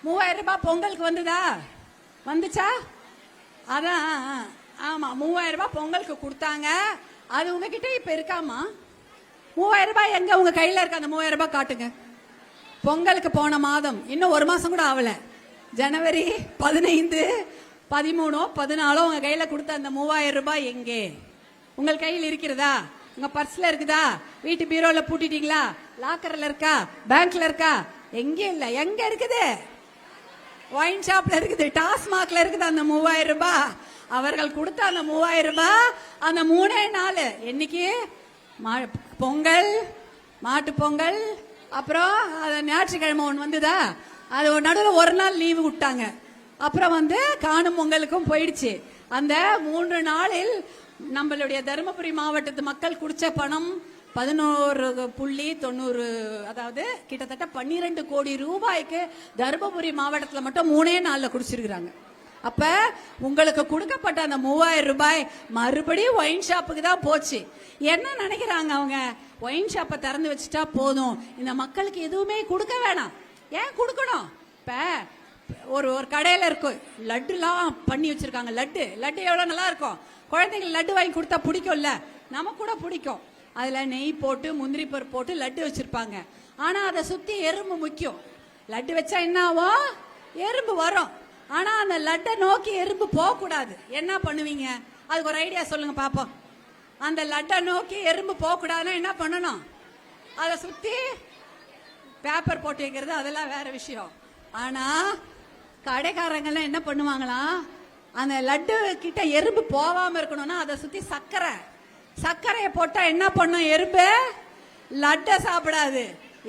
3000 ரூபாய் பொங்கலுக்கு வந்துதா? வந்துச்சா? அதான். ஆமா, 3000 ரூபாய் பொங்கலுக்கு கொடுத்தாங்க. அது உங்ககிட்ட இப்ப இருக்காமா? 3000 ரூபாய் எங்க உங்க கையில இருக்க? அந்த 3000 ரூபாய் காட்டுங்க. பொங்கலுக்கு போன மாதம், இன்னும் ஒரு மாசம் கூட ஆகல, ஜனவரி 15, 13, 14 உங்க கையில கொடுத்த அந்த 3000 ரூபாய் எங்கே? உங்கள் கையில் இருக்கிறதா? உங்க பர்ஸ்ல இருக்குதா? வீட்டு பீரோல பூட்டிட்டீங்களா? லாக்கர்ல இருக்கா? பேங்க்ல இருக்கா? எங்க இல்ல. எங்க இருக்குது? ஒயின் ஷாப்ல இருக்குது, டாஸ்மாக்ல இருக்குது அந்த 3000 ரூபாய். அவர்கள் கொடுத்த அந்த 3000 ரூபாய் அந்த 3 நாள் என்னைக்கு? பொங்கல், மாட்டு பொங்கல், அப்புறம் ஞாயிற்றுக்கிழமை ஒன்று வந்துதா? அது நடுவில் ஒரு நாள் லீவு விட்டாங்க. அப்புறம் காணும் பொங்கலுக்கும் போயிடுச்சு. அந்த 3 நாளில் நம்மளுடைய தருமபுரி மாவட்டத்து மக்கள் குடிச்ச பணம் 11.90, அதாவது கிட்டத்தட்ட 12 கோடி ரூபாய்க்கு தருமபுரி மாவட்டத்தில் மட்டும் 3 நாள்ல குடிச்சிருக்கிறாங்க. அப்ப உங்களுக்கு கொடுக்கப்பட்ட அந்த 3000 ரூபாய் மறுபடியும் ஒயின் ஷாப்புக்கு தான் போச்சு. என்ன நினைக்கிறாங்க அவங்க? ஒயின் ஷாப்பை திறந்து வச்சுட்டா போதும், இந்த மக்களுக்கு எதுவுமே கொடுக்க வேணாம். ஏன் கொடுக்கணும்? இப்ப ஒரு கடையில இருக்கும், லட்டுலாம் பண்ணி வச்சிருக்காங்க. லட்டு எவ்வளவு நல்லா இருக்கும். குழந்தைங்களுக்கு லட்டு வாங்கி கொடுத்தா பிடிக்கும்ல, நமக்கு கூட பிடிக்கும். அதுல நெய் போட்டு முந்திரி பருப்பு போட்டு லட்டு வச்சிருப்பாங்க. ஆனா அதை சுத்தி எறும்பு முக்கியம். லட்டு வச்சா என்ன ஆகும்? எறும்பு வரும். ஆனா அந்த லட்டை நோக்கி எறும்பு போக கூடாது. என்ன பண்ணுவீங்க? அதுக்கு ஒரு ஐடியா சொல்லுங்க பாப்போம். அந்த லட்டை நோக்கி எறும்பு போக கூடாதுன்னா என்ன பண்ணணும்? அதை சுத்தி பேப்பர் போட்டு வைக்கிறது, அதெல்லாம் வேற விஷயம். ஆனா கடைக்காரங்கெல்லாம் என்ன பண்ணுவாங்களாம்? அந்த லட்டு கிட்ட எறும்பு போகாம இருக்கணும்னா அதை சுத்தி சர்க்கரையை போட்டா என்ன பண்ணும்? எறும்பு லட்டை சாப்பிடாது,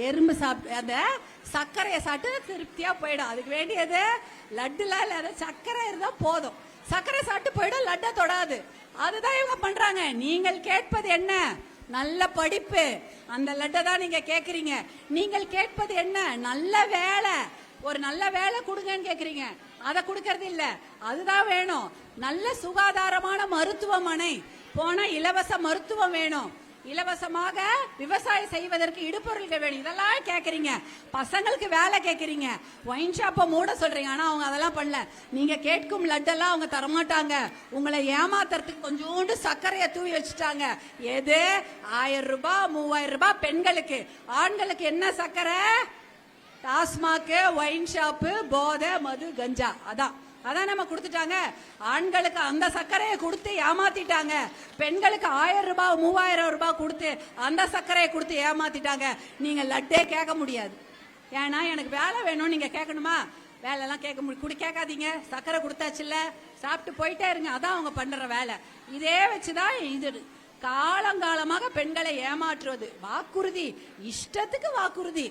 எறும்பு அந்த சர்க்கரையை சாப்பிட்டு திருப்தியா போயிடும். அதுக்கு வேண்டியது லட்டுலாம் இல்ல, சர்க்கரை இருந்தா போதும். சர்க்கரை சாப்பிட்டு போயிடும், லட்டை தொடாது. அதுதான் இவங்க பண்றாங்க. நீங்கள் கேட்பது என்ன? நல்ல படிப்பு. அந்த லட்டை தான் நீங்க கேக்குறீங்க. நீங்கள் கேட்பது என்ன? நல்ல வேலை. ஒரு நல்ல வேலை கொடுங்கன்னு கேக்குறீங்க, அதை கொடுக்கறது இல்ல. அதுதான் வேணும். நல்ல சுகாதாரமான மருத்துவமனை போனா இலவச மருத்துவம் வேணும். இலவசமாக விவசாயம் செய்வதற்கு இடுபொருள்கள் வேணும். இதெல்லாம் கேக்குறீங்க. பசங்களுக்கு வேலை கேக்குறீங்க. ஒயின் ஷாப்பை மூட சொல்றீங்க. ஆனா அவங்க அதெல்லாம் பண்ணல. நீங்க கேட்கும் லட்டெல்லாம் அவங்க தரமாட்டாங்க. உங்களை ஏமாத்துறதுக்கு கொஞ்சோண்டு சர்க்கரையை தூவி வச்சுட்டாங்க. எது? 1000 ரூபாய், 3000 ரூபாய் பெண்களுக்கு. ஆண்களுக்கு என்ன சர்க்கரை? டாஸ்மாக், ஒயின் ஷாப்பு, போதை, மது, கஞ்சா. அதான் நம்ம கொடுத்துட்டாங்க. ஆண்களுக்கு அந்த சர்க்கரையை கொடுத்து ஏமாத்திட்டாங்க. பெண்களுக்கு 1000 ரூபாய், 3000 ரூபாய் கொடுத்து அந்த சர்க்கரையை கொடுத்து ஏமாத்திட்டாங்க. நீங்க லட்டே கேட்க முடியாது. ஏன்னா எனக்கு வேலை வேணும் நீங்க கேட்கணுமா? வேலை எல்லாம் கேட்க முடியும். கேட்காதீங்க. சர்க்கரை கொடுத்தாச்சுல்ல, சாப்பிட்டு போயிட்டே இருங்க. அதான் அவங்க பண்ற வேலை. இதே வச்சுதான் இது காலங்காலமாக பெண்களை ஏமாற்றுவது. வாக்குறுதி, இஷ்டத்துக்கு வாக்குறுதி.